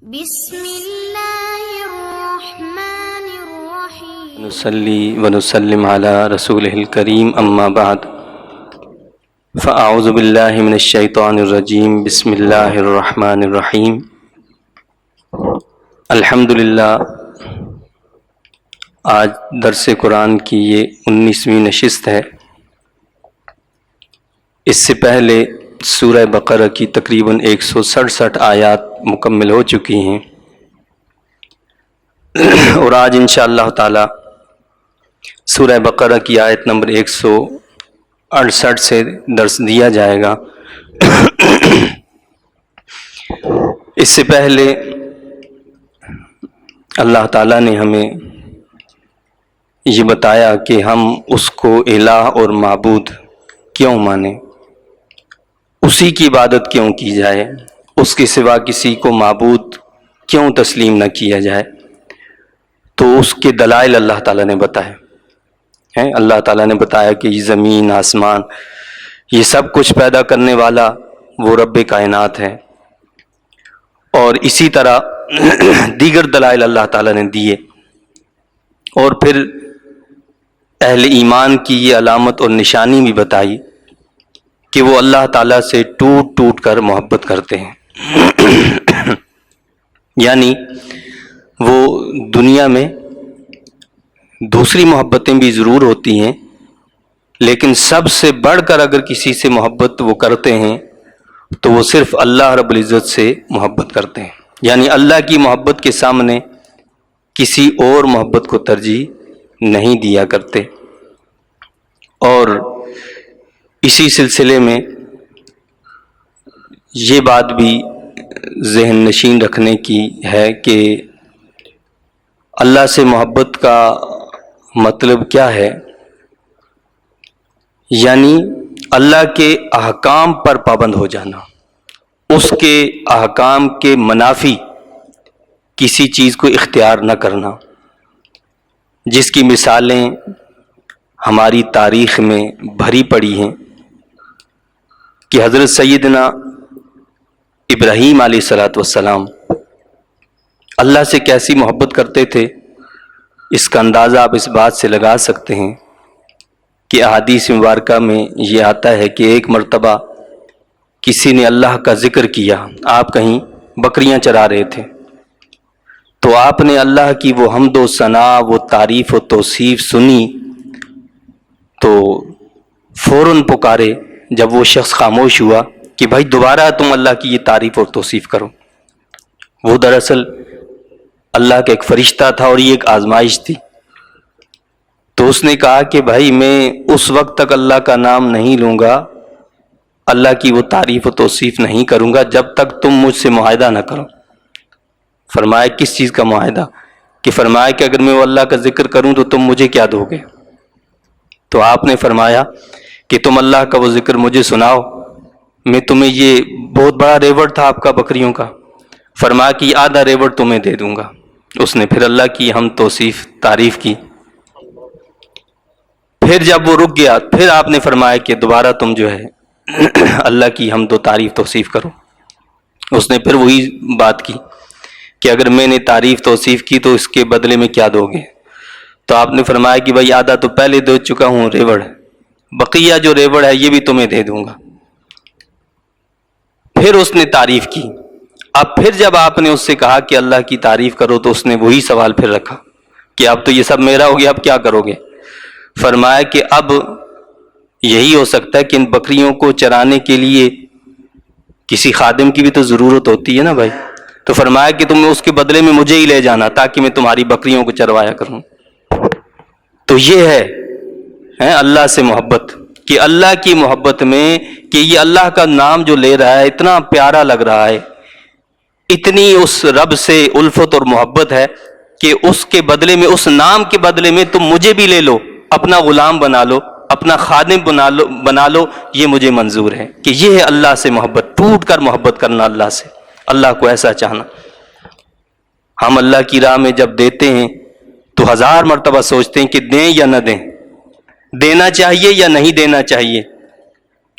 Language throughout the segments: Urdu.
بسم اللہ الرحمن الرحیم نصلی ونسلم علی رسولہ الکریم اما بعد فاعوذ باللہ من الشیطان الرجیم بسم اللہ الرحمن الرحیم الحمدللہ۔ آج درس قرآن کی یہ 19ویں نشست ہے۔ اس سے پہلے سورہ بقرہ کی تقریباً 167 آیات مکمل ہو چکی ہیں، اور آج انشاءاللہ تعالی سورہ بقرہ کی آیت نمبر 168 سے درس دیا جائے گا۔ اس سے پہلے اللہ تعالیٰ نے ہمیں یہ بتایا کہ ہم اس کو الہ اور معبود کیوں مانیں، اسی کی عبادت کیوں کی جائے، اس کے سوا کسی کو معبود کیوں تسلیم نہ کیا جائے۔ تو اس کے دلائل اللہ تعالیٰ نے بتائے ہیں۔ اللہ تعالیٰ نے بتایا کہ یہ زمین آسمان یہ سب کچھ پیدا کرنے والا وہ رب کائنات ہے، اور اسی طرح دیگر دلائل اللہ تعالیٰ نے دیے، اور پھر اہل ایمان کی یہ علامت اور نشانی بھی بتائی کہ وہ اللہ تعالیٰ سے ٹوٹ ٹوٹ کر محبت کرتے ہیں۔ یعنی وہ دنیا میں دوسری محبتیں بھی ضرور ہوتی ہیں، لیکن سب سے بڑھ کر اگر کسی سے محبت وہ کرتے ہیں تو وہ صرف اللہ رب العزت سے محبت کرتے ہیں۔ یعنی اللہ کی محبت کے سامنے کسی اور محبت کو ترجیح نہیں دیا کرتے۔ اور اسی سلسلے میں یہ بات بھی ذہن نشین رکھنے کی ہے کہ اللہ سے محبت کا مطلب کیا ہے، یعنی اللہ کے احکام پر پابند ہو جانا، اس کے احکام کے منافی کسی چیز کو اختیار نہ کرنا، جس کی مثالیں ہماری تاریخ میں بھری پڑی ہیں کہ حضرت سیدنا ابراہیم علیہ السلام اللہ سے کیسی محبت کرتے تھے۔ اس کا اندازہ آپ اس بات سے لگا سکتے ہیں کہ احادیث مبارکہ میں یہ آتا ہے کہ ایک مرتبہ کسی نے اللہ کا ذکر کیا، آپ کہیں بکریاں چرا رہے تھے، تو آپ نے اللہ کی وہ حمد و ثنا، وہ تعریف و توصیف سنی تو فوراً پکارے۔ جب وہ شخص خاموش ہوا کہ بھائی دوبارہ تم اللہ کی یہ تعریف اور توصیف کرو۔ وہ دراصل اللہ کا ایک فرشتہ تھا اور یہ ایک آزمائش تھی۔ تو اس نے کہا کہ بھائی میں اس وقت تک اللہ کا نام نہیں لوں گا، اللہ کی وہ تعریف و توصیف نہیں کروں گا جب تک تم مجھ سے معاہدہ نہ کرو۔ فرمایا کس چیز کا معاہدہ؟ کہ فرمایا کہ اگر میں وہ اللہ کا ذکر کروں تو تم مجھے کیا دو گے؟ تو آپ نے فرمایا کہ تم اللہ کا وہ ذکر مجھے سناؤ، میں تمہیں یہ بہت بڑا ریوڑ تھا آپ کا بکریوں کا، فرمایا کہ آدھا ریوڑ تمہیں دے دوں گا۔ اس نے پھر اللہ کی ہم توصیف تعریف کی۔ پھر جب وہ رک گیا پھر آپ نے فرمایا کہ دوبارہ تم جو ہے اللہ کی حمد و تعریف توصیف کرو۔ اس نے پھر وہی بات کی کہ اگر میں نے تعریف توصیف کی تو اس کے بدلے میں کیا دو گے؟ تو آپ نے فرمایا کہ بھائی آدھا تو پہلے دے چکا ہوں ریوڑ، بقیہ جو ریوڑ ہے یہ بھی تمہیں دے دوں گا۔ پھر اس نے تعریف کی۔ اب پھر جب آپ نے اس سے کہا کہ اللہ کی تعریف کرو تو اس نے وہی سوال پھر رکھا کہ اب تو یہ سب میرا ہو گیا، اب کیا کرو گے؟ فرمایا کہ اب یہی ہو سکتا ہے کہ ان بکریوں کو چرانے کے لیے کسی خادم کی بھی تو ضرورت ہوتی ہے نا بھائی، تو فرمایا کہ تم اس کے بدلے میں مجھے ہی لے جانا تاکہ میں تمہاری بکریوں کو چروایا کروں۔ تو یہ ہے اللہ سے محبت، کہ اللہ کی محبت میں کہ یہ اللہ کا نام جو لے رہا ہے اتنا پیارا لگ رہا ہے، اتنی اس رب سے الفت اور محبت ہے کہ اس کے بدلے میں، اس نام کے بدلے میں تم مجھے بھی لے لو، اپنا غلام بنا لو، اپنا خادم بنا لو، یہ مجھے منظور ہے۔ کہ یہ ہے اللہ سے محبت، ٹوٹ کر محبت کرنا اللہ سے، اللہ کو ایسا چاہنا۔ ہم اللہ کی راہ میں جب دیتے ہیں تو 1000 مرتبہ سوچتے ہیں کہ دیں یا نہ دیں، دینا چاہیے یا نہیں دینا چاہیے،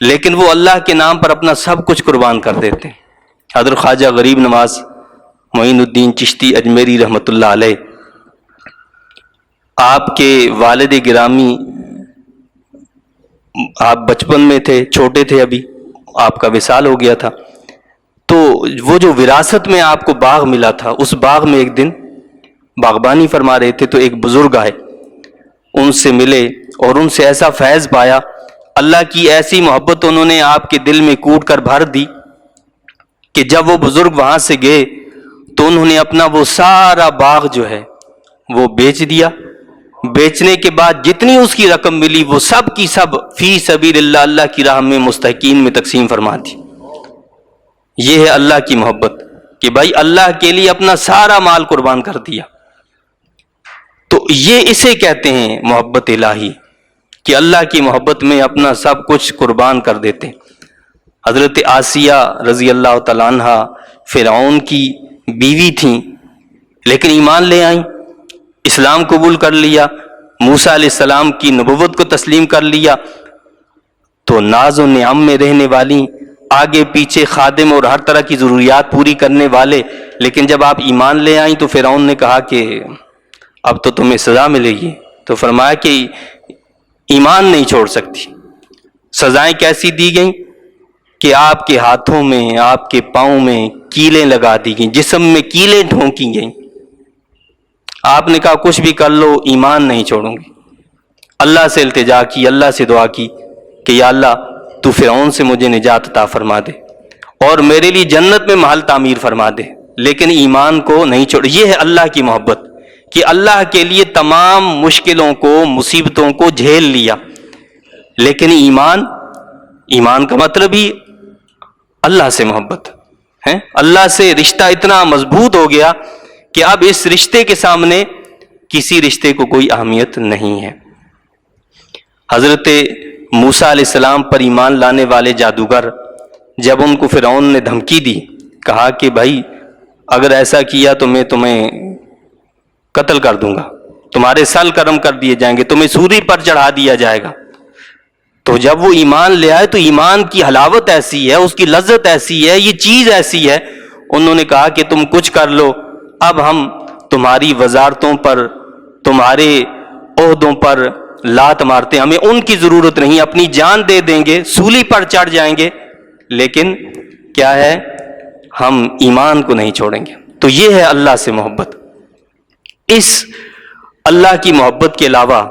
لیکن وہ اللہ کے نام پر اپنا سب کچھ قربان کر دیتے ہیں۔ حضرت خواجہ غریب نواز معین الدین چشتی اجمیری رحمۃ اللہ علیہ، آپ کے والد گرامی، آپ بچپن میں تھے، چھوٹے تھے، ابھی آپ کا وصال ہو گیا تھا، تو وہ جو وراثت میں آپ کو باغ ملا تھا، اس باغ میں ایک دن باغبانی فرما رہے تھے تو ایک بزرگ آئے، ان سے ملے اور ان سے ایسا فیض پایا، اللہ کی ایسی محبت انہوں نے آپ کے دل میں کوٹ کر بھر دی کہ جب وہ بزرگ وہاں سے گئے تو انہوں نے اپنا وہ سارا باغ جو ہے وہ بیچ دیا، بیچنے کے بعد جتنی اس کی رقم ملی وہ سب کی سب فی سبیل اللہ، اللہ کی راہ میں مستحقین میں تقسیم فرما دی۔ یہ ہے اللہ کی محبت کہ بھائی اللہ کے لیے اپنا سارا مال قربان کر دیا، تو یہ اسے کہتے ہیں محبت الہی، کہ اللہ کی محبت میں اپنا سب کچھ قربان کر دیتے۔ حضرت آسیہ رضی اللہ تعالیٰ عنہ فرعون کی بیوی تھیں، لیکن ایمان لے آئیں، اسلام قبول کر لیا، موسیٰ علیہ السلام کی نبوت کو تسلیم کر لیا، تو ناز و نعم میں رہنے والی، آگے پیچھے خادم اور ہر طرح کی ضروریات پوری کرنے والے، لیکن جب آپ ایمان لے آئیں تو فرعون نے کہا کہ اب تو تمہیں سزا ملے گی، تو فرمایا کہ ایمان نہیں چھوڑ سکتی۔ سزائیں کیسی دی گئیں کہ آپ کے ہاتھوں میں، آپ کے پاؤں میں کیلیں لگا دی گئیں، جسم میں کیلیں ٹھونکی گئیں۔ آپ نے کہا کچھ بھی کر لو ایمان نہیں چھوڑوں گی۔ اللہ سے التجا کی، اللہ سے دعا کی کہ یا اللہ تو فرعون سے مجھے نجات عطا فرما دے اور میرے لیے جنت میں محل تعمیر فرما دے، لیکن ایمان کو نہیں چھوڑ۔ یہ ہے اللہ کی محبت کہ اللہ کے لیے تمام مشکلوں کو، مصیبتوں کو جھیل لیا، لیکن ایمان کا مطلب ہی اللہ سے محبت ہے۔ اللہ سے رشتہ اتنا مضبوط ہو گیا کہ اب اس رشتے کے سامنے کسی رشتے کو کوئی اہمیت نہیں ہے۔ حضرت موسیٰ علیہ السلام پر ایمان لانے والے جادوگر، جب ان کو فرعون نے دھمکی دی، کہا کہ بھائی اگر ایسا کیا تو میں تمہیں قتل کر دوں گا، تمہارے سل قلم کر دیے جائیں گے، تمہیں سولی پر چڑھا دیا جائے گا، تو جب وہ ایمان لے آئے تو ایمان کی حلاوت ایسی ہے، اس کی لذت ایسی ہے، یہ چیز ایسی ہے، انہوں نے کہا کہ تم کچھ کر لو، اب ہم تمہاری وزارتوں پر، تمہارے عہدوں پر لات مارتے ہیں، ہمیں ان کی ضرورت نہیں، اپنی جان دے دیں گے، سولی پر چڑھ جائیں گے، لیکن کیا ہے، ہم ایمان کو نہیں چھوڑیں گے۔ تو یہ ہے اللہ سے محبت۔ اس اللہ کی محبت کے علاوہ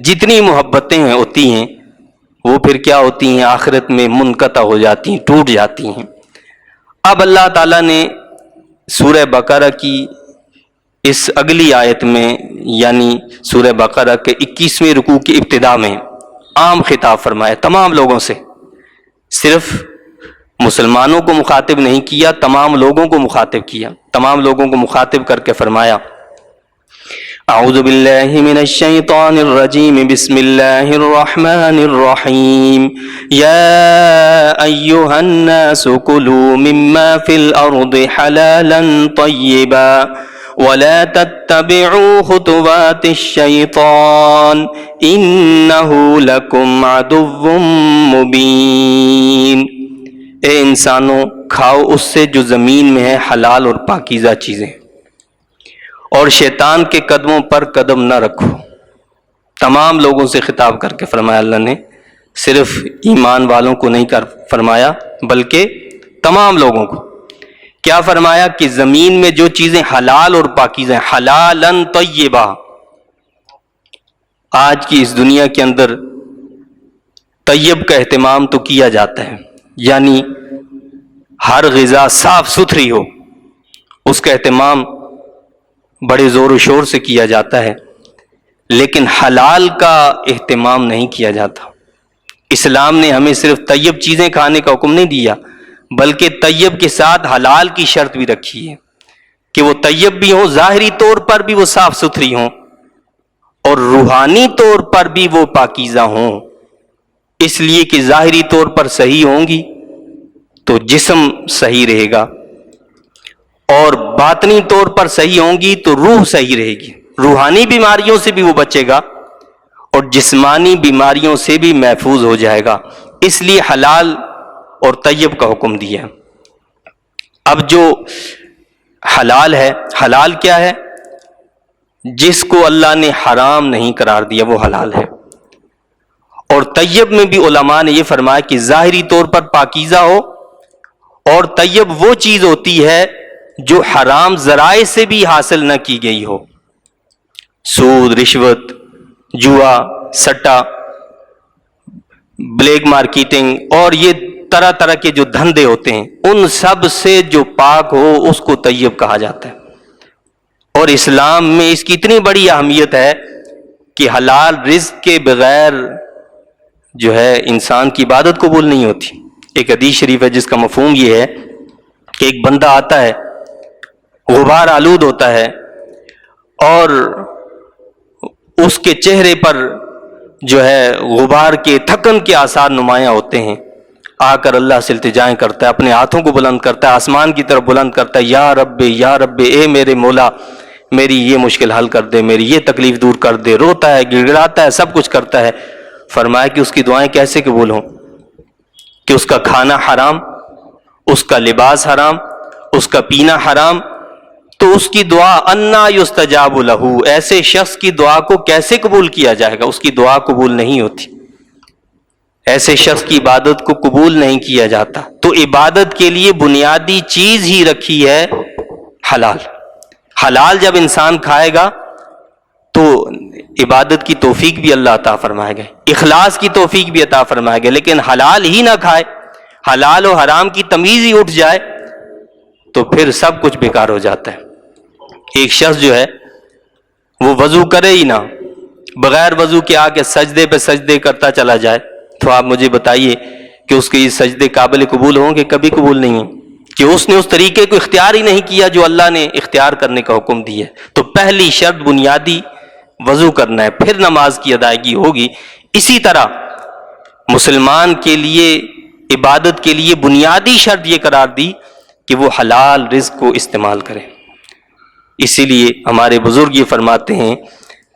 جتنی محبتیں ہوتی ہیں وہ پھر کیا ہوتی ہیں، آخرت میں منقطع ہو جاتی ہیں، ٹوٹ جاتی ہیں۔ اب اللہ تعالیٰ نے سورہ بقرہ کی اس اگلی آیت میں، یعنی سورہ بقرہ کے 21ویں رکوع کی ابتدا میں عام خطاب فرمایا تمام لوگوں سے، صرف مسلمانوں کو مخاطب نہیں کیا، تمام لوگوں کو مخاطب کیا، تمام لوگوں کو مخاطب کر کے فرمایا اعوذ باللہ من الشیطان الرجیم بسم اللہ الرحمن الرحیم یا ایہا الناس کلوا مما فی الارض حلالا طیبا ولا تتبعوا خطوات الشیطان انہ لکم عدو مبین۔ اے انسانوں، کھاؤ اس سے جو زمین میں ہے حلال اور پاکیزہ چیزیں، اور شیطان کے قدموں پر قدم نہ رکھو۔ تمام لوگوں سے خطاب کر کے فرمایا اللہ نے، صرف ایمان والوں کو نہیں کر فرمایا بلکہ تمام لوگوں کو۔ کیا فرمایا کہ زمین میں جو چیزیں حلال اور پاکیزہ ہیں، حلالن طیبہ۔ آج کی اس دنیا کے اندر طیب کا اہتمام تو کیا جاتا ہے، یعنی ہر غذا صاف ستھری ہو، اس کا اہتمام بڑے زور و شور سے کیا جاتا ہے، لیکن حلال کا اہتمام نہیں کیا جاتا۔ اسلام نے ہمیں صرف طیب چیزیں کھانے کا حکم نہیں دیا، بلکہ طیب کے ساتھ حلال کی شرط بھی رکھی ہے کہ وہ طیب بھی ہوں، ظاہری طور پر بھی وہ صاف ستھری ہوں، اور روحانی طور پر بھی وہ پاکیزہ ہوں، اس لیے کہ ظاہری طور پر صحیح ہوں گی تو جسم صحیح رہے گا، اور باطنی طور پر صحیح ہوں گی تو روح صحیح رہے گی، روحانی بیماریوں سے بھی وہ بچے گا اور جسمانی بیماریوں سے بھی محفوظ ہو جائے گا، اس لیے حلال اور طیب کا حکم دیا۔ اب جو حلال ہے. حلال کیا ہے؟ جس کو اللہ نے حرام نہیں قرار دیا وہ حلال ہے. اور طیب میں بھی علماء نے یہ فرمایا کہ ظاہری طور پر پاکیزہ ہو، اور طیب وہ چیز ہوتی ہے جو حرام ذرائع سے بھی حاصل نہ کی گئی ہو. سود، رشوت، جوا، سٹا، بلیک مارکیٹنگ اور یہ طرح طرح کے جو دھندے ہوتے ہیں، ان سب سے جو پاک ہو اس کو طیب کہا جاتا ہے. اور اسلام میں اس کی اتنی بڑی اہمیت ہے کہ حلال رزق کے بغیر جو ہے انسان کی عبادت قبول نہیں ہوتی. ایک حدیث شریف ہے جس کا مفہوم یہ ہے کہ ایک بندہ آتا ہے، غبار آلود ہوتا ہے، اور اس کے چہرے پر جو ہے غبار کے تھکن کے آثار نمایاں ہوتے ہیں. آ کر اللہ سے التجائیں کرتا ہے، اپنے ہاتھوں کو بلند کرتا ہے، آسمان کی طرف بلند کرتا ہے، یا رب یا رب، اے میرے مولا میری یہ مشکل حل کر دے، میری یہ تکلیف دور کر دے. روتا ہے، گڑ گڑاتا ہے، سب کچھ کرتا ہے. فرمایا کہ اس کی دعائیں کیسے قبول ہوں کہ اس کا کھانا حرام، اس کا لباس حرام، اس کا پینا حرام. تو اس کی دعا انا یستجاب لہ، ایسے شخص کی دعا کو کیسے قبول کیا جائے گا؟ اس کی دعا قبول نہیں ہوتی، ایسے شخص کی عبادت کو قبول نہیں کیا جاتا. تو عبادت کے لیے بنیادی چیز ہی رکھی ہے حلال. حلال جب انسان کھائے گا تو عبادت کی توفیق بھی اللہ عطا فرمائے گا، اخلاص کی توفیق بھی عطا فرمائے گا. لیکن حلال ہی نہ کھائے، حلال و حرام کی تمیز ہی اٹھ جائے تو پھر سب کچھ بیکار ہو جاتا ہے. ایک شخص جو ہے وہ وضو کرے ہی نہ، بغیر وضو کے آ کے سجدے پہ سجدے کرتا چلا جائے، تو آپ مجھے بتائیے کہ اس کے یہ سجدے قابل قبول ہوں گے؟ کبھی قبول نہیں ہیں، کہ اس نے اس طریقے کو اختیار ہی نہیں کیا جو اللہ نے اختیار کرنے کا حکم دیا ہے. تو پہلی شرط بنیادی وضو کرنا ہے، پھر نماز کی ادائیگی ہوگی. اسی طرح مسلمان کے لیے عبادت کے لیے بنیادی شرط یہ قرار دی کہ وہ حلال رزق کو استعمال کرے. اسی لیے ہمارے بزرگ یہ فرماتے ہیں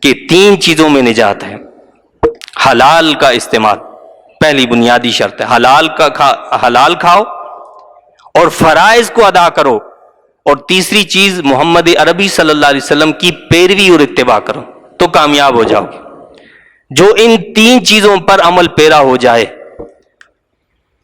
کہ 3 چیزوں میں نجات ہے. حلال کا استعمال پہلی بنیادی شرط ہے، حلال کھاؤ اور فرائض کو ادا کرو، اور تیسری چیز محمد عربی صلی اللہ علیہ وسلم کی پیروی اور اتباع کرو تو کامیاب ہو جاؤ گے. جو ان 3 چیزوں پر عمل پیرا ہو جائے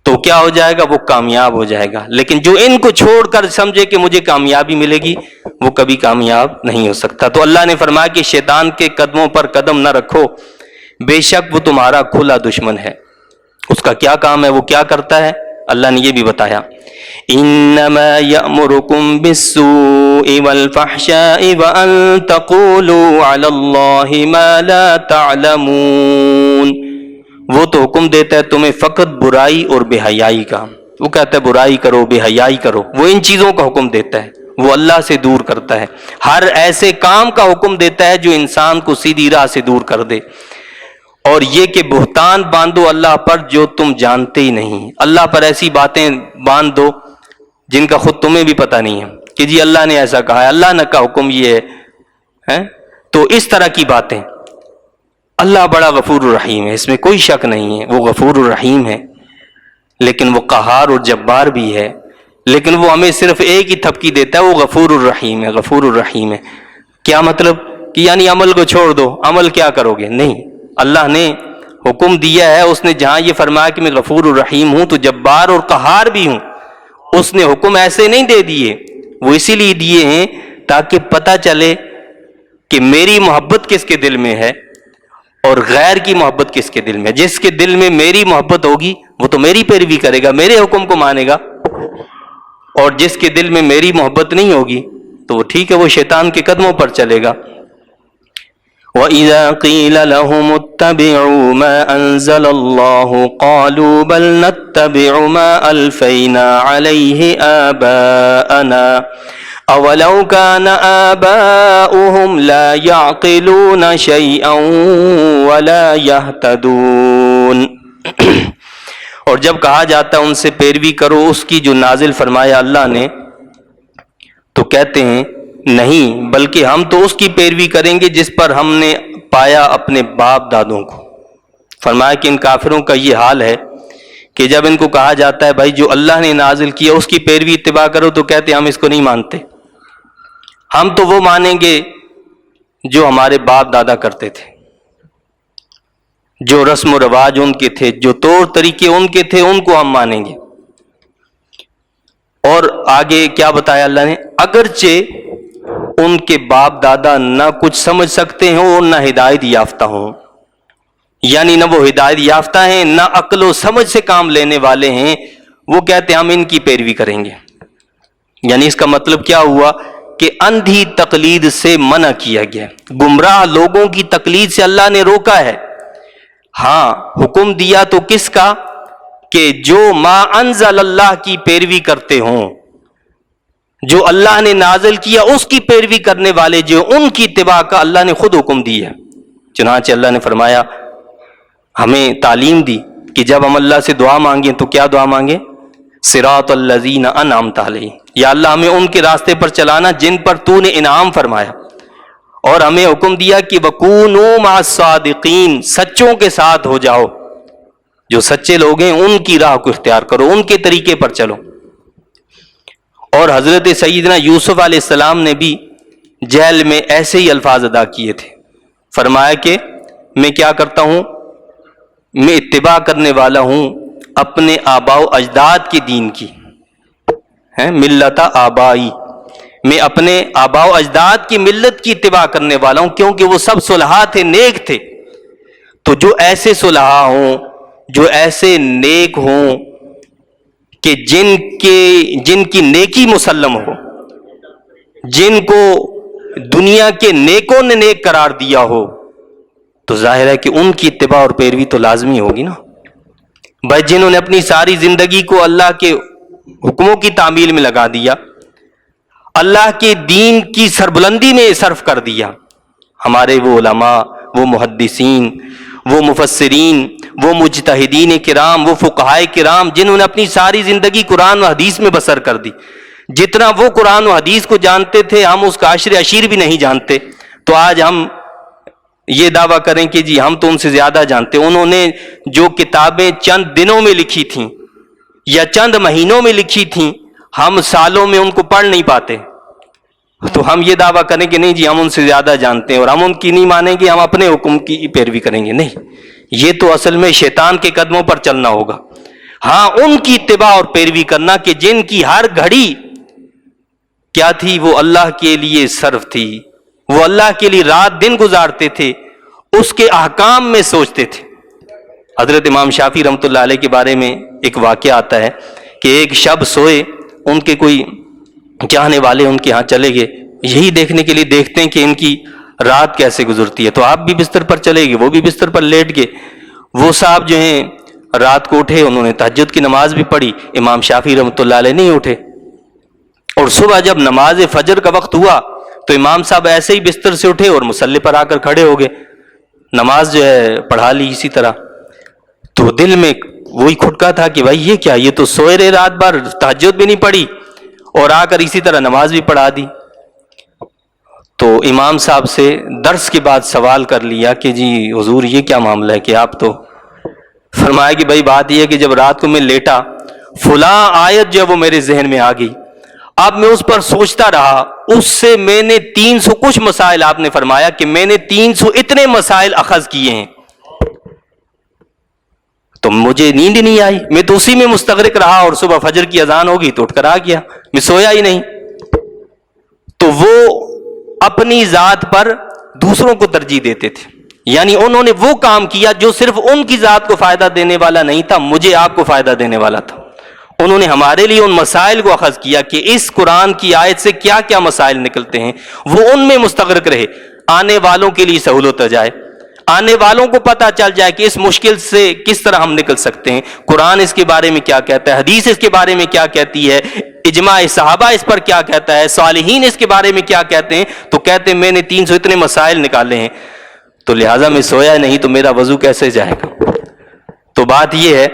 تو کیا ہو جائے گا؟ وہ کامیاب ہو جائے گا. لیکن جو ان کو چھوڑ کر سمجھے کہ مجھے کامیابی ملے گی، وہ کبھی کامیاب نہیں ہو سکتا. تو اللہ نے فرمایا کہ شیطان کے قدموں پر قدم نہ رکھو، بے شک وہ تمہارا کھلا دشمن ہے. اس کا کیا کام ہے، وہ کیا کرتا ہے؟ اللہ نے یہ بھی بتایا، انما یأمرکم بالسوء والفحشاء وان تقولوا علی اللہ ما لا تعلمون. وہ تو حکم دیتا ہے تمہیں فقط برائی اور بے حیائی کا. وہ کہتا ہے برائی کرو، بے حیائی کرو. وہ ان چیزوں کا حکم دیتا ہے، وہ اللہ سے دور کرتا ہے. ہر ایسے کام کا حکم دیتا ہے جو انسان کو سیدھی راہ سے دور کر دے. اور یہ کہ بہتان باندھو اللہ پر جو تم جانتے ہی نہیں. اللہ پر ایسی باتیں باندھ دو جن کا خود تمہیں بھی پتہ نہیں ہے کہ جی اللہ نے ایسا کہا ہے، اللہ نے کا حکم یہ ہے. تو اس طرح کی باتیں. اللہ بڑا غفور الرحیم ہے، اس میں کوئی شک نہیں ہے، وہ غفور الرحیم ہے، لیکن وہ قہار اور جبار بھی ہے. لیکن وہ ہمیں صرف ایک ہی تھپکی دیتا ہے، وہ غفور الرحیم ہے، غفور الرحیم ہے. کیا مطلب کہ یعنی عمل کو چھوڑ دو، عمل کیا کرو گے؟ نہیں، اللہ نے حکم دیا ہے. اس نے جہاں یہ فرمایا کہ میں غفور الرحیم ہوں تو جبار اور قہار بھی ہوں. اس نے حکم ایسے نہیں دے دیے، وہ اسی لیے دیے ہیں تاکہ پتہ چلے کہ میری محبت کس کے دل میں ہے اور غیر کی محبت کس کے دل میں. جس کے دل میں میری محبت ہوگی وہ تو میری پیروی کرے گا، میرے حکم کو مانے گا. اور جس کے دل میں میری محبت نہیں ہوگی تو وہ ٹھیک ہے، وہ شیطان کے قدموں پر چلے گا. وَإِذَا قِيلَ لَهُمُ اتَّبِعُوا مَا أَنزَلَ اللَّهُ قَالُوا بَلْ نَتَّبِعُ مَا أَلْفَيْنَا عَلَيْهِ آبَاءَنَا أَوَلَوْ كَانَ آبَاؤُهُمْ لَا يَعْقِلُونَ شَيْئًا وَلَا يَهْتَدُونَ. اور جب کہا جاتا ہے ان سے پیروی کرو اس کی جو نازل فرمایا اللہ نے، تو کہتے ہیں نہیں، بلکہ ہم تو اس کی پیروی کریں گے جس پر ہم نے پایا اپنے باپ دادوں کو. فرمایا کہ ان کافروں کا یہ حال ہے کہ جب ان کو کہا جاتا ہے بھائی جو اللہ نے نازل کیا اس کی پیروی اتباع کرو تو کہتے ہیں ہم اس کو نہیں مانتے. ہم تو وہ مانیں گے جو ہمارے باپ دادا کرتے تھے، جو رسم و رواج ان کے تھے، جو طور طریقے ان کے تھے، ان کو ہم مانیں گے۔ اور آگے کیا بتایا اللہ نے؟ اگرچہ ان کے باپ دادا نہ کچھ سمجھ سکتے ہوں اور نہ ہدایت یافتہ ہوں، یعنی نہ وہ ہدایت یافتہ ہیں نہ عقل و سمجھ سے کام لینے والے ہیں، وہ کہتے ہیں ہم ان کی پیروی کریں گے۔ یعنی اس کا مطلب کیا ہوا کہ اندھی تقلید سے منع کیا گیا، گمراہ لوگوں کی تقلید سے اللہ نے روکا ہے۔ ہاں حکم دیا تو کس کا؟ کہ جو ما انزل اللہ کی پیروی کرتے ہوں، جو اللہ نے نازل کیا اس کی پیروی کرنے والے جو ان کی اتباع کا اللہ نے خود حکم دی ہے۔ چنانچہ اللہ نے فرمایا، ہمیں تعلیم دی کہ جب ہم اللہ سے دعا مانگیں تو کیا دعا مانگیں؟ صراط الذین انعمت علیہم، یا اللہ ہمیں ان کے راستے پر چلانا جن پر تو نے انعام فرمایا، اور ہمیں حکم دیا کہ وَكُونُوا مَعَ الصَّادِقِينَ، سچوں کے ساتھ ہو جاؤ، جو سچے لوگ ہیں ان کی راہ کو اختیار کرو، ان کے طریقے پر چلو۔ اور حضرت سیدنا یوسف علیہ السلام نے بھی جیل میں ایسے ہی الفاظ ادا کیے تھے، فرمایا کہ میں کیا کرتا ہوں، میں اتباع کرنے والا ہوں اپنے آباء و اجداد کے دین کی، ملت آبائی، میں اپنے آباء و اجداد کی ملت کی اتباع کرنے والا ہوں، کیونکہ وہ سب صلحاء تھے، نیک تھے۔ تو جو ایسے صلحاء ہوں، جو ایسے نیک ہوں کہ جن کی نیکی مسلم ہو، جن کو دنیا کے نیکوں نے نیک قرار دیا ہو، تو ظاہر ہے کہ ان کی اتباع اور پیروی تو لازمی ہوگی نا۔ بھائی جنہوں نے اپنی ساری زندگی کو اللہ کے حکموں کی تعمیل میں لگا دیا، اللہ کے دین کی سربلندی میں صرف کر دیا، ہمارے وہ علماء، وہ محدثین، وہ مفسرین، وہ مجتہدین کرام، وہ فقہائے کرام، جنہوں نے اپنی ساری زندگی قرآن و حدیث میں بسر کر دی، جتنا وہ قرآن و حدیث کو جانتے تھے ہم اس کا عشر عشیر بھی نہیں جانتے، تو آج ہم یہ دعویٰ کریں کہ جی ہم تو ان سے زیادہ جانتے۔ انہوں نے جو کتابیں چند دنوں میں لکھی تھیں یا چند مہینوں میں لکھی تھیں، ہم سالوں میں ان کو پڑھ نہیں پاتے، تو ہم یہ دعویٰ کریں کہ نہیں جی ہم ان سے زیادہ جانتے ہیں اور ہم ان کی نہیں مانیں گے، ہم اپنے حکم کی پیروی کریں گے، نہیں، یہ تو اصل میں شیطان کے قدموں پر چلنا ہوگا۔ ہاں ان کی اتباع اور پیروی کرنا کہ جن کی ہر گھڑی کیا تھی، وہ اللہ کے لیے صرف تھی، وہ اللہ کے لیے رات دن گزارتے تھے، اس کے احکام میں سوچتے تھے۔ حضرت امام شافعی رحمۃ اللہ علیہ کے بارے میں ایک واقعہ آتا ہے کہ ایک شب سوئے، ان کے کوئی چاہنے والے ان کے ہاں چلے گئے، یہی دیکھنے کے لیے دیکھتے ہیں کہ ان کی رات کیسے گزرتی ہے، تو آپ بھی بستر پر چلے گئے، وہ بھی بستر پر لیٹ گئے۔ وہ صاحب جو ہیں رات کو اٹھے، انہوں نے تہجد کی نماز بھی پڑھی، امام شافعی رحمۃ اللہ علیہ نہیں اٹھے، اور صبح جب نماز فجر کا وقت ہوا تو امام صاحب ایسے ہی بستر سے اٹھے اور مصلی پر آ کر کھڑے ہو گئے، نماز جو ہے پڑھا لی اسی طرح۔ تو دل میں وہی کھٹکا تھا کہ بھائی یہ کیا، یہ تو سوئے رہے رات بھر، تہجد بھی نہیں پڑھی اور آ کر اسی طرح نماز بھی پڑھا دی۔ تو امام صاحب سے درس کے بعد سوال کر لیا کہ جی حضور یہ کیا معاملہ ہے کہ آپ تو، فرمایا کہ بھائی بات یہ ہے کہ جب رات کو میں لیٹا فلاں آیت جو وہ میرے ذہن میں آ گئی، اب میں اس پر سوچتا رہا، اس سے میں نے 300 کچھ مسائل، آپ نے فرمایا کہ میں نے 300 اتنے مسائل اخذ کیے ہیں، تو مجھے نیند نہیں آئی، میں تو اسی میں مستغرق رہا، اور صبح فجر کی اذان ہوگی تو اٹھ کر آ گیا، میں سویا ہی نہیں۔ تو وہ اپنی ذات پر دوسروں کو ترجیح دیتے تھے، یعنی انہوں نے وہ کام کیا جو صرف ان کی ذات کو فائدہ دینے والا نہیں تھا، مجھے آپ کو فائدہ دینے والا تھا۔ انہوں نے ہمارے لیے ان مسائل کو اخذ کیا کہ اس قرآن کی آیت سے کیا کیا مسائل نکلتے ہیں، وہ ان میں مستغرق رہے، آنے والوں کے لیے سہولت ہو جائے، آنے والوں کو پتہ چل جائے کہ اس مشکل سے کس طرح ہم نکل سکتے ہیں، قرآن اس کے بارے میں کیا کہتا ہے، حدیث اس کے بارے میں کیا کہتی ہے، اجماع صحابہ اس پر کیا کہتا ہے، صالحین اس کے بارے میں کیا کہتے ہیں۔ تو کہتے ہیں میں نے 300 اتنے مسائل نکالے ہیں، تو لہٰذا میں سویا نہیں تو میرا وضو کیسے جائے گا۔ تو بات یہ ہے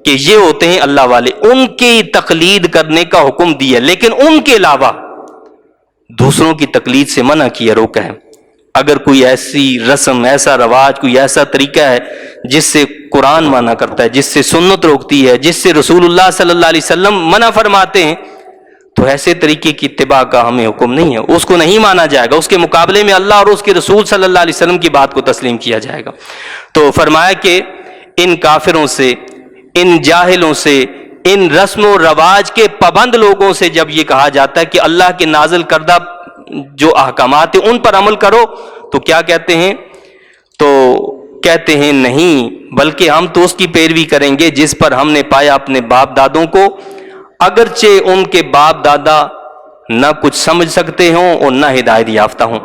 کہ یہ ہوتے ہیں اللہ والے، ان کی تقلید کرنے کا حکم دیا، لیکن ان کے علاوہ دوسروں کی تقلید سے منع کیا، روکا ہے۔ اگر کوئی ایسی رسم، ایسا رواج، کوئی ایسا طریقہ ہے جس سے قرآن منع کرتا ہے، جس سے سنت روکتی ہے، جس سے رسول اللہ صلی اللہ علیہ وسلم منع فرماتے ہیں، تو ایسے طریقے کی اتباع کا ہمیں حکم نہیں ہے، اس کو نہیں مانا جائے گا، اس کے مقابلے میں اللہ اور اس کے رسول صلی اللہ علیہ وسلم کی بات کو تسلیم کیا جائے گا۔ تو فرمایا کہ ان کافروں سے، ان جاہلوں سے، ان رسم و رواج کے پابند لوگوں سے جب یہ کہا جاتا ہے کہ اللہ کے نازل کردہ جو احکامات ہیں ان پر عمل کرو، تو کیا کہتے ہیں؟ تو کہتے ہیں نہیں، بلکہ ہم تو اس کی پیروی کریں گے جس پر ہم نے پایا اپنے باپ دادوں کو، اگرچہ ان کے باپ دادا نہ کچھ سمجھ سکتے ہوں اور نہ ہدایت یافتہ ہوں۔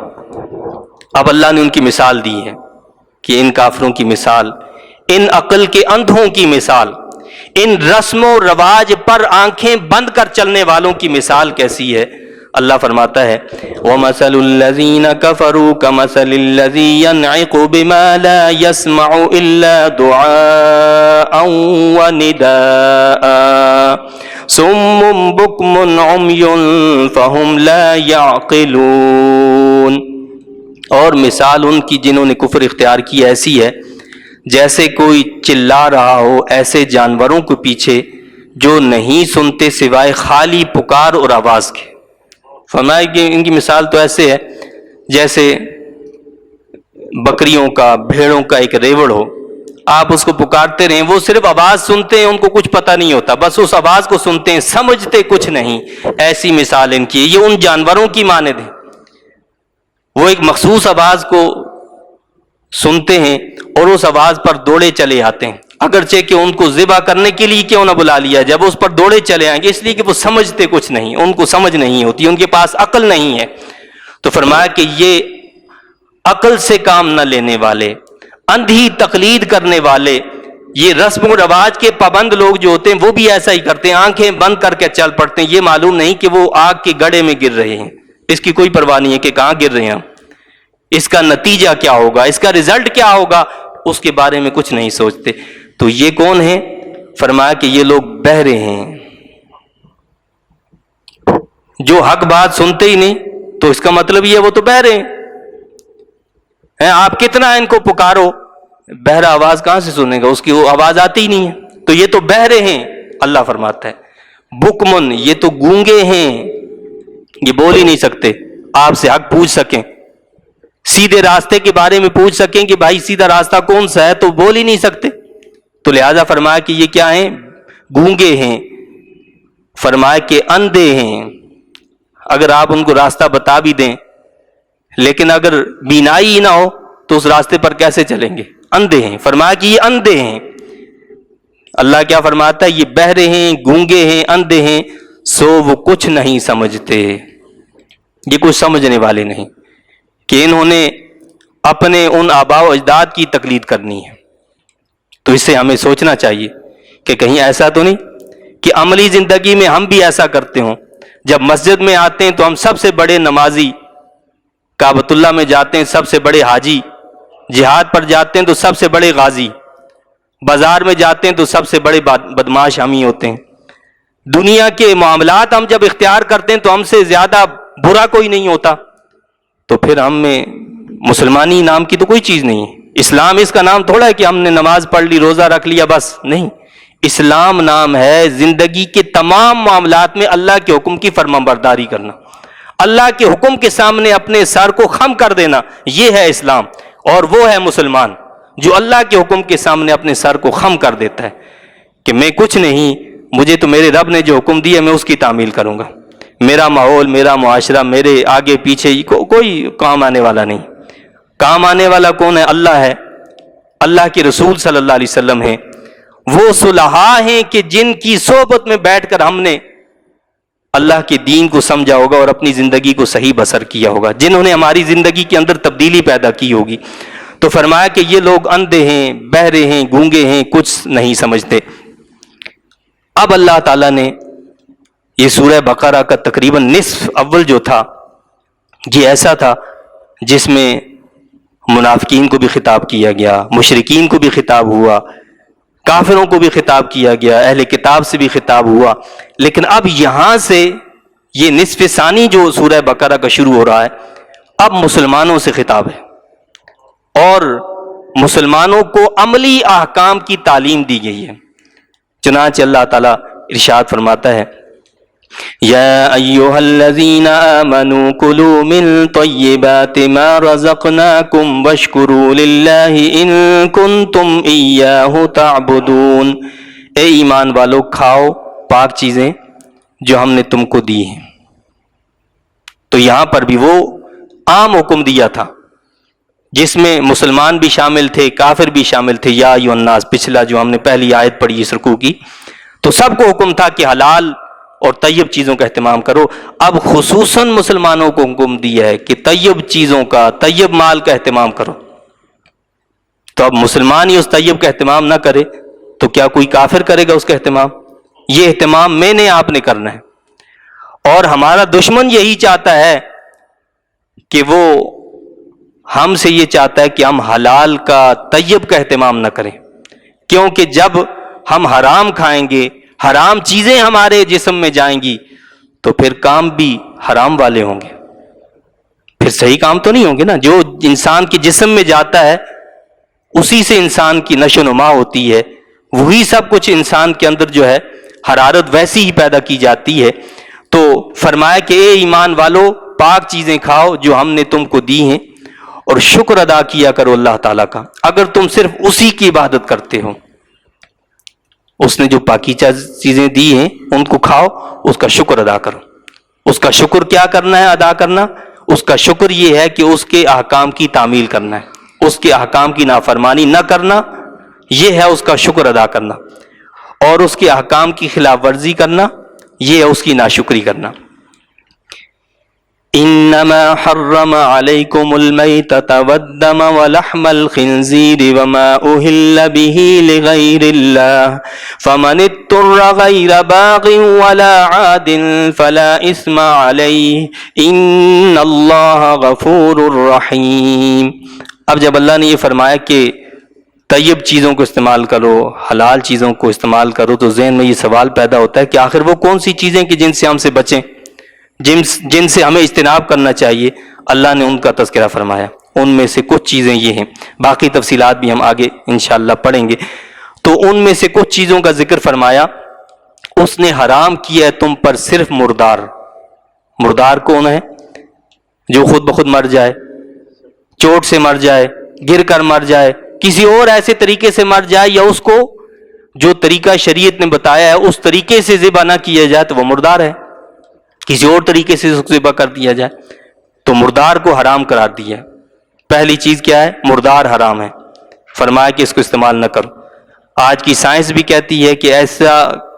اب اللہ نے ان کی مثال دی ہے کہ ان کافروں کی مثال، ان عقل کے اندھوں کی مثال، ان رسم و رواج پر آنکھیں بند کر چلنے والوں کی مثال کیسی ہے؟ اللہ فرماتا ہے وَمَثَلُ الَّذِينَ كَفَرُوا كَمَثَلِ الَّذِي يَنْعِقُ بِمَا لَا يَسْمَعُ إِلَّا دُعَاءً وَنِدَاءً صُمٌّ بُكْمٌ عُمْيٌ فَهُمْ لَا يَعْقِلُونَ۔ اور مثال ان کی جنہوں نے کفر اختیار کی ایسی ہے جیسے کوئی چلا رہا ہو ایسے جانوروں کے پیچھے جو نہیں سنتے سوائے خالی پکار اور آواز کے۔ فرمایا کہ ان کی مثال تو ایسے ہے جیسے بکریوں کا، بھیڑوں کا ایک ریوڑ ہو، آپ اس کو پکارتے رہیں، وہ صرف آواز سنتے ہیں، ان کو کچھ پتہ نہیں ہوتا، بس اس آواز کو سنتے ہیں، سمجھتے کچھ نہیں۔ ایسی مثال ان کی، یہ ان جانوروں کی مانند ہے، وہ ایک مخصوص آواز کو سنتے ہیں اور اس آواز پر دوڑے چلے آتے ہیں، اگرچہ کہ ان کو ذبح کرنے کے لیے کیوں نہ بلا لیا جب اس پر دوڑے چلے آئیں گے، اس لیے کہ وہ سمجھتے کچھ نہیں، ان کو سمجھ نہیں ہوتی، ان کے پاس عقل نہیں ہے۔ تو فرمایا کہ یہ عقل سے کام نہ لینے والے، اندھی تقلید کرنے والے، یہ رسم و رواج کے پابند لوگ جو ہوتے ہیں وہ بھی ایسا ہی کرتے ہیں، آنکھیں بند کر کے چل پڑتے ہیں، یہ معلوم نہیں کہ وہ آگ کے گڑھے میں گر رہے ہیں، اس کی کوئی پرواہ نہیں ہے کہ کہاں گر رہے ہیں، اس کا نتیجہ کیا ہوگا، اس کا رزلٹ کیا ہوگا، اس کے بارے میں کچھ نہیں سوچتے۔ تو یہ کون ہیں؟ فرمایا کہ یہ لوگ بہرے ہیں، جو حق بات سنتے ہی نہیں، تو اس کا مطلب یہ وہ تو بہرے ہیں۔ آپ کتنا ان کو پکارو، بہرا آواز کہاں سے سنے گا، اس کی وہ آواز آتی ہی نہیں ہے، تو یہ تو بہرے ہیں۔ اللہ فرماتا ہے بکمن، یہ تو گونگے ہیں، یہ بول ہی نہیں سکتے، آپ سے حق پوچھ سکیں، سیدھے راستے کے بارے میں پوچھ سکیں کہ بھائی سیدھا راستہ کون سا ہے، تو بول ہی نہیں سکتے، تو لہذا فرمایا کہ یہ کیا ہیں؟ گونگے ہیں۔ فرمایا کہ اندھے ہیں، اگر آپ ان کو راستہ بتا بھی دیں لیکن اگر بینائی ہی نہ ہو تو اس راستے پر کیسے چلیں گے؟ اندھے ہیں۔ فرمایا کہ یہ اندھے ہیں۔ اللہ کیا فرماتا ہے؟ یہ بہرے ہیں، گونگے ہیں، اندھے ہیں، سو وہ کچھ نہیں سمجھتے، یہ کچھ سمجھنے والے نہیں، کہ انہوں نے اپنے ان آباء و اجداد کی تقلید کرنی ہے۔ تو اس سے ہمیں سوچنا چاہیے کہ کہیں ایسا تو نہیں کہ عملی زندگی میں ہم بھی ایسا کرتے ہوں، جب مسجد میں آتے ہیں تو ہم سب سے بڑے نمازی، کعبۃ اللہ میں جاتے ہیں سب سے بڑے حاجی، جہاد پر جاتے ہیں تو سب سے بڑے غازی، بازار میں جاتے ہیں تو سب سے بڑے بدماش ہم ہی ہوتے ہیں، دنیا کے معاملات ہم جب اختیار کرتے ہیں تو ہم سے زیادہ برا کوئی نہیں ہوتا، تو پھر ہم میں مسلمانی نام کی تو کوئی چیز نہیں ہے۔ اسلام اس کا نام تھوڑا ہے کہ ہم نے نماز پڑھ لی، روزہ رکھ لیا، بس نہیں، اسلام نام ہے زندگی کے تمام معاملات میں اللہ کے حکم کی فرمانبرداری کرنا، اللہ کے حکم کے سامنے اپنے سر کو خم کر دینا، یہ ہے اسلام۔ اور وہ ہے مسلمان جو اللہ کے حکم کے سامنے اپنے سر کو خم کر دیتا ہے کہ میں کچھ نہیں، مجھے تو میرے رب نے جو حکم دیا میں اس کی تعمیل کروں گا، میرا ماحول، میرا معاشرہ، میرے آگے پیچھے کوئی کام آنے والا نہیں۔ کام آنے والا کون ہے؟ اللہ ہے، اللہ کے رسول صلی اللہ علیہ وسلم ہیں، وہ صلحاء ہیں کہ جن کی صحبت میں بیٹھ کر ہم نے اللہ کے دین کو سمجھا ہوگا اور اپنی زندگی کو صحیح بسر کیا ہوگا، جنہوں نے ہماری زندگی کے اندر تبدیلی پیدا کی ہوگی۔ تو فرمایا کہ یہ لوگ اندھے ہیں، بہرے ہیں، گونگے ہیں، کچھ نہیں سمجھتے۔ اب اللہ تعالیٰ نے یہ سورہ بقرہ کا تقریباً نصف اول جو تھا یہ ایسا تھا جس میں منافقین کو بھی خطاب کیا گیا، مشرکین کو بھی خطاب ہوا، کافروں کو بھی خطاب کیا گیا، اہل کتاب سے بھی خطاب ہوا، لیکن اب یہاں سے یہ نصف ثانی جو سورہ بقرہ کا شروع ہو رہا ہے، اب مسلمانوں سے خطاب ہے، اور مسلمانوں کو عملی احکام کی تعلیم دی گئی ہے۔ چنانچہ اللہ تعالیٰ ارشاد فرماتا ہے یا ایھا الذین آمنوا کلوا من طیبات ما رزقناکم واشکروا للہ ان کنتم ایاہ تعبدون، اے ایمان والو کھاؤ پاک چیزیں جو ہم نے تم کو دی ہیں۔ تو یہاں پر بھی وہ عام حکم دیا تھا جس میں مسلمان بھی شامل تھے، کافر بھی شامل تھے، یا ایھا الناس، پچھلا جو ہم نے پہلی آیت پڑھی اس رکوع کی، تو سب کو حکم تھا کہ حلال اور طیب چیزوں کا اہتمام کرو۔ اب خصوصاً مسلمانوں کو حکم دیا ہے کہ طیب چیزوں کا، طیب مال کا اہتمام کرو۔ تو اب مسلمان ہی اس طیب کا اہتمام نہ کرے تو کیا کوئی کافر کرے گا اس کا اہتمام؟ یہ اہتمام میں نے آپ نے کرنا ہے، اور ہمارا دشمن یہی چاہتا ہے کہ وہ ہم سے یہ چاہتا ہے کہ ہم حلال کا، طیب کا اہتمام نہ کریں، کیونکہ جب ہم حرام کھائیں گے، حرام چیزیں ہمارے جسم میں جائیں گی تو پھر کام بھی حرام والے ہوں گے، پھر صحیح کام تو نہیں ہوں گے نا۔ جو انسان کے جسم میں جاتا ہے اسی سے انسان کی نشو و نما ہوتی ہے، وہی سب کچھ انسان کے اندر جو ہے حرارت ویسی ہی پیدا کی جاتی ہے۔ تو فرمایا کہ اے ایمان والو پاک چیزیں کھاؤ جو ہم نے تم کو دی ہیں، اور شکر ادا کیا کرو اللہ تعالیٰ کا، اگر تم صرف اسی کی عبادت کرتے ہو۔ اس نے جو پاکیزہ چیزیں دی ہیں ان کو کھاؤ، اس کا شکر ادا کرو۔ اس کا شکر کیا کرنا ہے، ادا کرنا؟ اس کا شکر یہ ہے کہ اس کے احکام کی تعمیل کرنا ہے، اس کے احکام کی نافرمانی نہ کرنا، یہ ہے اس کا شکر ادا کرنا، اور اس کے احکام کی خلاف ورزی کرنا یہ ہے اس کی ناشکری کرنا۔ انما حرم علیکم المیتۃ والدم ولحم الخنزیر وما اہل به لغیر اللہ فمن اضطر غیر باغ ولا عاد فلا اثم علیہ ان اللہ غفور رحیم۔ اب جب اللہ نے یہ فرمایا کہ طیب چیزوں کو استعمال کرو، حلال چیزوں کو استعمال کرو، تو ذہن میں یہ سوال پیدا ہوتا ہے کہ آخر وہ کون سی چیزیں کہ جن سے ہم سے بچیں، جن سے ہمیں اجتناب کرنا چاہیے؟ اللہ نے ان کا تذکرہ فرمایا، ان میں سے کچھ چیزیں یہ ہیں، باقی تفصیلات بھی ہم آگے انشاءاللہ پڑھیں گے۔ تو ان میں سے کچھ چیزوں کا ذکر فرمایا، اس نے حرام کیا ہے تم پر صرف مردار۔ مردار کون ہے؟ جو خود بخود مر جائے، چوٹ سے مر جائے، گر کر مر جائے، کسی اور ایسے طریقے سے مر جائے، یا اس کو جو طریقہ شریعت نے بتایا ہے اس طریقے سے ذبح نہ کیا جائے تو وہ مردار ہے، کسی اور طریقے سے اس کو ذبح کر دیا جائے تو مردار کو حرام قرار دیا۔ پہلی چیز کیا ہے؟ مردار حرام ہے، فرمایا کہ اس کو استعمال نہ کرو۔ آج کی سائنس بھی کہتی ہے کہ ایسا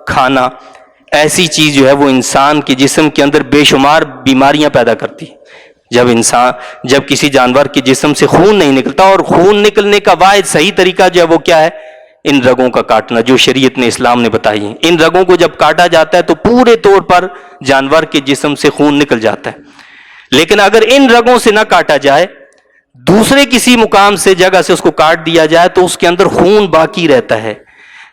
کھانا، ایسی چیز جو ہے وہ انسان کے جسم کے اندر بے شمار بیماریاں پیدا کرتی ہے۔ جب کسی جانور کے جسم سے خون نہیں نکلتا، اور خون نکلنے کا واحد صحیح طریقہ جو ہے وہ کیا ہے؟ ان رگوں کا کاٹنا، جو شریعت نے، اسلام نے بتائی ہیں۔ ان رگوں کو جب کاٹا جاتا ہے تو پورے طور پر جانور کے جسم سے خون نکل جاتا ہے، لیکن اگر ان رگوں سے نہ کاٹا جائے، دوسرے کسی مقام سے، جگہ سے اس کو کاٹ دیا جائے تو اس کے اندر خون باقی رہتا ہے،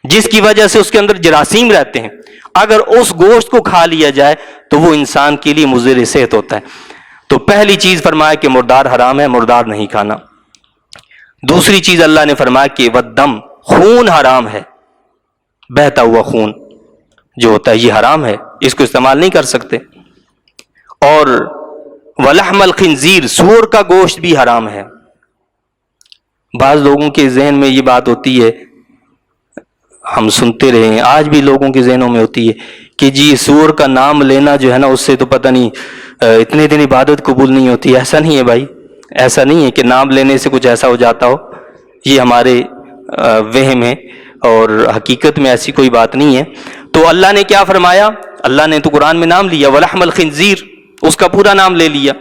جس کی وجہ سے اس کے اندر جراثیم رہتے ہیں۔ اگر اس گوشت کو کھا لیا جائے تو وہ انسان کے لیے مضر صحت ہوتا ہے۔ تو پہلی چیز فرمایا کہ مردار حرام ہے، مردار نہیں کھانا۔ دوسری چیز اللہ نے فرمایا کہ والدم، خون حرام ہے، بہتا ہوا خون جو ہوتا ہے یہ حرام ہے، اس کو استعمال نہیں کر سکتے۔ اور ولحم الخنزیر، سور کا گوشت بھی حرام ہے۔ بعض لوگوں کے ذہن میں یہ بات ہوتی ہے، ہم سنتے رہے ہیں، آج بھی لوگوں کے ذہنوں میں ہوتی ہے کہ جی سور کا نام لینا جو ہے نا، اس سے تو پتہ نہیں اتنے دن عبادت قبول نہیں ہوتی۔ ایسا نہیں ہے بھائی، ایسا نہیں ہے کہ نام لینے سے کچھ ایسا ہو جاتا ہو، یہ ہمارے وہم ہے، اور حقیقت میں ایسی کوئی بات نہیں ہے۔ تو اللہ نے کیا فرمایا؟ اللہ نے تو قرآن میں نام لیا ولحم الخنزیر، اس کا پورا نام لے لیا،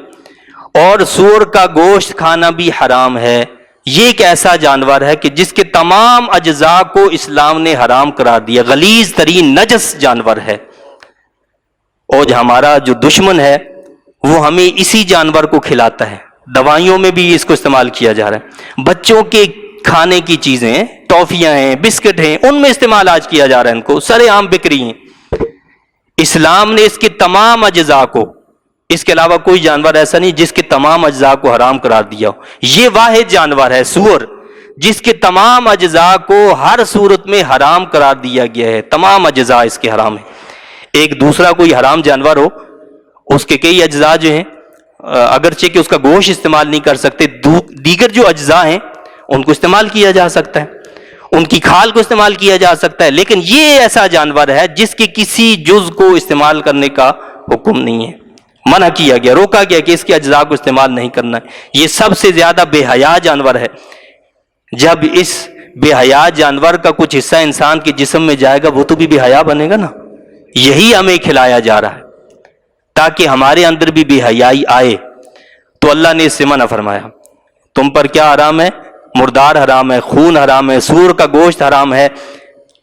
اور سور کا گوشت کھانا بھی حرام ہے۔ یہ ایک ایسا جانور ہے کہ جس کے تمام اجزاء کو اسلام نے حرام قرار دیا، غلیظ ترین نجس جانور ہے، اور ہمارا جو دشمن ہے وہ ہمیں اسی جانور کو کھلاتا ہے۔ دوائیوں میں بھی اس کو استعمال کیا جا رہا ہے، بچوں کے کھانے کی چیزیں، ٹافیاں ہیں، بسکٹ ہیں، ان میں استعمال آج کیا جا رہا ہے، ان کو سرے عام بک رہی ہیں۔ اسلام نے اس کے تمام اجزاء کو، اس کے علاوہ کوئی جانور ایسا نہیں جس کے تمام اجزاء کو حرام قرار دیا ہو۔ یہ واحد جانور ہے سور، جس کے تمام اجزاء کو ہر صورت میں حرام قرار دیا گیا ہے، تمام اجزاء اس کے حرام ہیں۔ ایک دوسرا کوئی حرام جانور ہو، اس کے کئی اجزاء جو ہیں اگرچہ کہ اس کا گوشت استعمال نہیں کر سکتے، دیگر جو اجزاء ہیں ان کو استعمال کیا جا سکتا ہے، ان کی کھال کو استعمال کیا جا سکتا ہے، لیکن یہ ایسا جانور ہے جس کے کسی جز کو استعمال کرنے کا حکم نہیں ہے، منع کیا گیا، روکا گیا کہ اس کے اجزاء کو استعمال نہیں کرنا ہے۔ یہ سب سے زیادہ بے حیا جانور ہے۔ جب اس بے حیا جانور کا کچھ حصہ انسان کے جسم میں جائے گا وہ تو بھی بے حیا بنے گا نا، یہی ہمیں کھلایا جا رہا ہے تاکہ ہمارے اندر بھی بے حیائی آئے۔ تو اللہ نے اس سے منع فرمایا، تم پر کیا حرام ہے؟ مردار حرام ہے، خون حرام ہے، سور کا گوشت حرام ہے،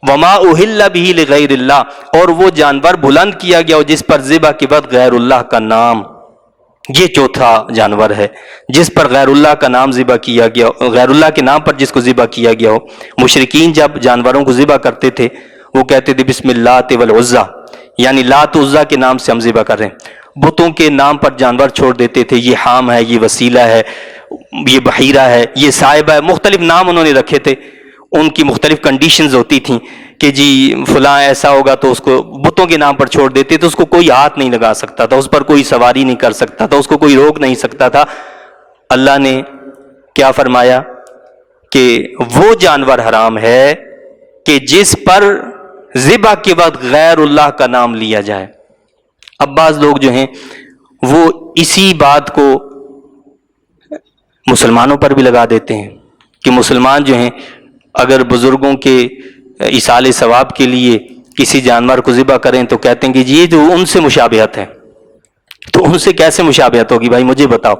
وما اہل بہ لغیر اللہ، اور وہ جانور بلند کیا گیا ہو جس پر ذبح کے وقت غیر اللہ کا نام، یہ چوتھا جانور ہے جس پر غیر اللہ کا نام ذبح کیا گیا، غیر اللہ کے نام پر جس کو ذبح کیا گیا ہو۔ مشرکین جب جانوروں کو ذبح کرتے تھے وہ کہتے تھے بسم اللہ والعزیٰ، یعنی لات عزیٰ کے نام سے ہم ذبح کر رہے ہیں۔ بتوں کے نام پر جانور چھوڑ دیتے تھے، یہ حام ہے، یہ وسیلہ ہے، یہ بحیرہ ہے، یہ صاحبہ ہے، مختلف نام انہوں نے رکھے تھے۔ ان کی مختلف کنڈیشنز ہوتی تھیں کہ جی فلاں ایسا ہوگا تو اس کو بتوں کے نام پر چھوڑ دیتے تو اس کو کوئی ہاتھ نہیں لگا سکتا تھا، اس پر کوئی سواری نہیں کر سکتا تھا، اس کو کوئی روک نہیں سکتا تھا۔ اللہ نے کیا فرمایا کہ وہ جانور حرام ہے کہ جس پر ذبح کے وقت غیر اللہ کا نام لیا جائے۔ اب بعض لوگ جو ہیں وہ اسی بات کو مسلمانوں پر بھی لگا دیتے ہیں کہ مسلمان جو ہیں اگر بزرگوں کے ایصال ثواب کے لیے کسی جانور کو ذبح کریں تو کہتے ہیں کہ یہ جو ان سے مشابہت ہے۔ تو ان سے کیسے مشابہت ہوگی بھائی مجھے بتاؤ۔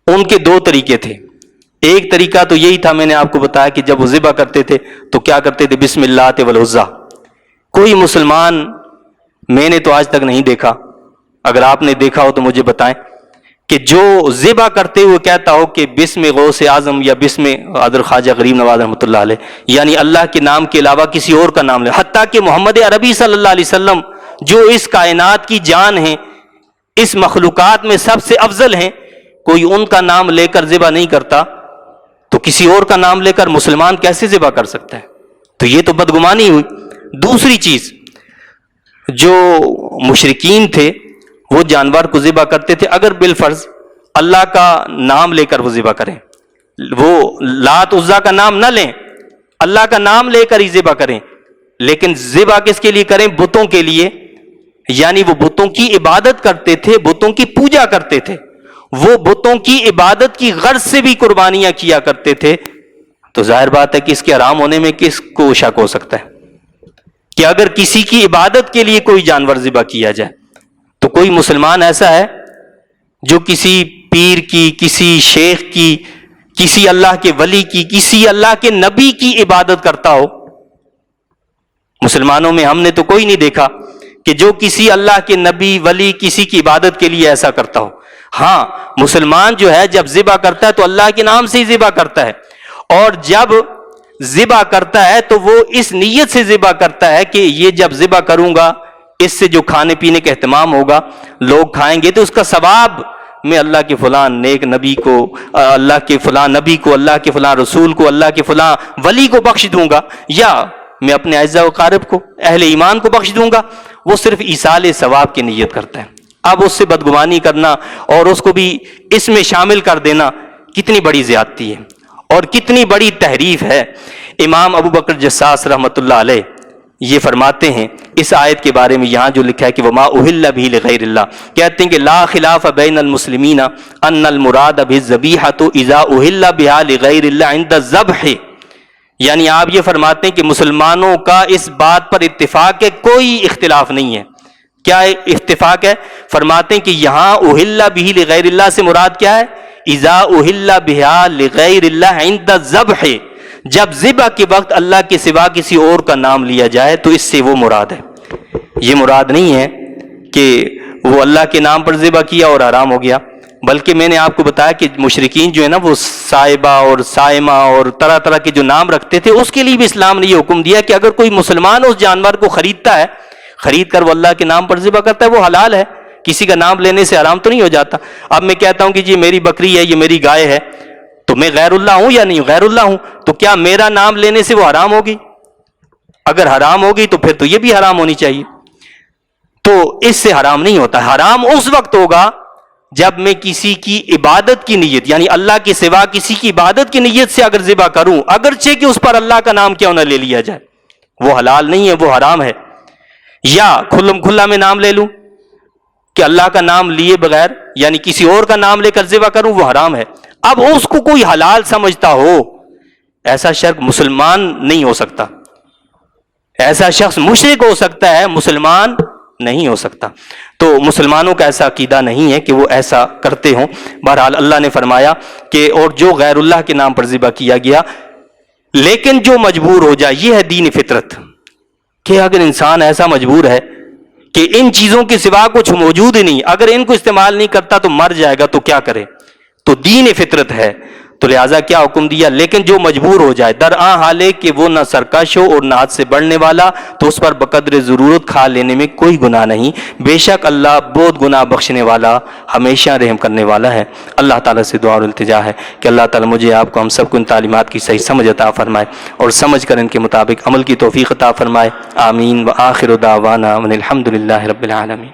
ان کے دو طریقے تھے، ایک طریقہ تو یہی تھا، میں نے آپ کو بتایا کہ جب وہ ذبح کرتے تھے تو کیا کرتے تھے بسم اللہ والعزیٰ۔ کوئی مسلمان میں نے تو آج تک نہیں دیکھا، اگر آپ نے دیکھا ہو تو مجھے بتائیں، کہ جو ذبح کرتے ہوئے کہتا ہو کہ بسم غوث اعظم یا بسم حضرت خواجہ غریب نواز رحمۃ اللہ علیہ، یعنی اللہ کے نام کے علاوہ کسی اور کا نام لے، حتیٰ کہ محمد عربی صلی اللہ علیہ وسلم جو اس کائنات کی جان ہیں، اس مخلوقات میں سب سے افضل ہیں، کوئی ان کا نام لے کر ذبح نہیں کرتا تو کسی اور کا نام لے کر مسلمان کیسے ذبح کر سکتا ہے؟ تو یہ تو بدگمانی ہوئی۔ دوسری چیز، جو مشرکین تھے وہ جانور کو ذبح کرتے تھے، اگر بالفرض اللہ کا نام لے کر وہ ذبح کریں، وہ لات عزیٰ کا نام نہ لیں، اللہ کا نام لے کر ہی ذبح کریں، لیکن ذبح کس کے لیے کریں؟ بتوں کے لیے، یعنی وہ بتوں کی عبادت کرتے تھے، بتوں کی پوجا کرتے تھے، وہ بتوں کی عبادت کی غرض سے بھی قربانیاں کیا کرتے تھے، تو ظاہر بات ہے کہ اس کے حرام ہونے میں کس کو شک ہو سکتا ہے کہ اگر کسی کی عبادت کے لیے کوئی جانور ذبح کیا جائے تو کوئی مسلمان ایسا ہے جو کسی پیر کی، کسی شیخ کی، کسی اللہ کے ولی کی، کسی اللہ کے نبی کی عبادت کرتا ہو؟ مسلمانوں میں ہم نے تو کوئی نہیں دیکھا کہ جو کسی اللہ کے نبی ولی کسی کی عبادت کے لیے ایسا کرتا ہو۔ ہاں مسلمان جو ہے جب ذبح کرتا ہے تو اللہ کے نام سے ہی ذبح کرتا ہے، اور جب ذبح کرتا ہے تو وہ اس نیت سے ذبح کرتا ہے کہ یہ جب ذبح کروں گا اس سے جو کھانے پینے کا اہتمام ہوگا، لوگ کھائیں گے تو اس کا ثواب میں اللہ کے فلاں نیک نبی کو، اللہ کے فلاں نبی کو، اللہ کے فلاں رسول کو، اللہ کے فلاں ولی کو بخش دوں گا، یا میں اپنے اعزاء و اقارب کو، اہل ایمان کو بخش دوں گا۔ وہ صرف ایصال ثواب کی نیت کرتا ہے۔ اب اس سے بدگمانی کرنا اور اس کو بھی اس میں شامل کر دینا کتنی بڑی زیادتی ہے اور کتنی بڑی تحریف ہے۔ امام ابو بکر جساس رحمۃ اللہ علیہ یہ فرماتے ہیں اس آیت کے بارے میں، یہاں جو لکھا ہے کہ وما اہل بہ لغیر اللہ، کہتے ہیں کہ لا خلاف بین المسلمین ان المراد بالذبیحۃ اذا اہل بها لغیر اللہ عند الذبح، یعنی آپ یہ فرماتے ہیں کہ مسلمانوں کا اس بات پر اتفاق ہے، کوئی اختلاف نہیں ہے۔ کیا اتفاق ہے؟ فرماتے ہیں کہ یہاں اہل بہ لغیر اللہ سے مراد کیا ہے؟ اذا اہل بها لغیر اللہ عند الذبح، جب ذبح کے وقت اللہ کے سوا کسی اور کا نام لیا جائے تو اس سے وہ مراد ہے۔ یہ مراد نہیں ہے کہ وہ اللہ کے نام پر ذبح کیا اور حرام ہو گیا، بلکہ میں نے آپ کو بتایا کہ مشرکین جو ہے نا وہ صائبہ اور صائمہ اور طرح طرح کے جو نام رکھتے تھے، اس کے لیے بھی اسلام نے یہ حکم دیا کہ اگر کوئی مسلمان اس جانور کو خریدتا ہے، خرید کر وہ اللہ کے نام پر ذبح کرتا ہے، وہ حلال ہے، کسی کا نام لینے سے حرام تو نہیں ہو جاتا۔ اب میں کہتا ہوں کہ جی میری بکری ہے، یہ میری گائے ہے، تو میں غیر اللہ ہوں یا نہیں غیر اللہ ہوں، تو کیا میرا نام لینے سے وہ حرام ہوگی؟ اگر حرام ہوگی تو پھر تو یہ بھی حرام ہونی چاہیے۔ تو اس سے حرام نہیں ہوتا. حرام اس وقت ہوگا جب میں کسی کی عبادت کی نیت، یعنی اللہ کے سوا کسی کی عبادت کی نیت سے اگر ذبح کروں، اگرچہ کہ اس پر اللہ کا نام کیوں نہ لے لیا جائے، وہ حلال نہیں ہے، وہ حرام ہے. یا کھلم کھلا میں نام لے لوں کہ اللہ کا نام لیے بغیر، یعنی کسی اور کا نام لے کر ذبح کروں، وہ حرام ہے. اب اس کو کوئی حلال سمجھتا ہو، ایسا شخص مسلمان نہیں ہو سکتا. ایسا شخص مشرک ہو سکتا ہے، مسلمان نہیں ہو سکتا. تو مسلمانوں کا ایسا عقیدہ نہیں ہے کہ وہ ایسا کرتے ہوں. بہرحال اللہ نے فرمایا کہ اور جو غیر اللہ کے نام پر ذبح کیا گیا، لیکن جو مجبور ہو جائے، یہ ہے دین فطرت، کہ اگر انسان ایسا مجبور ہے کہ ان چیزوں کے سوا کچھ موجود ہی نہیں، اگر ان کو استعمال نہیں کرتا تو مر جائے گا، تو کیا کرے؟ تو دین فطرت ہے. تو لہٰذا کیا حکم دیا؟ لیکن جو مجبور ہو جائے، درآں حال ہے کہ وہ نہ سرکش ہو اور نہ حد سے بڑھنے والا، تو اس پر بقدر ضرورت کھا لینے میں کوئی گناہ نہیں. بے شک اللہ بہت گناہ بخشنے والا، ہمیشہ رحم کرنے والا ہے. اللہ تعالیٰ سے دعا اور التجا ہے کہ اللہ تعالیٰ مجھے آپ کو ہم سب کو ان تعلیمات کی صحیح سمجھ عطا فرمائے اور سمجھ کر ان کے مطابق عمل کی توفیق عطا فرمائے. آمین. وآخر دعوانا ان الحمد للہ رب العالمین.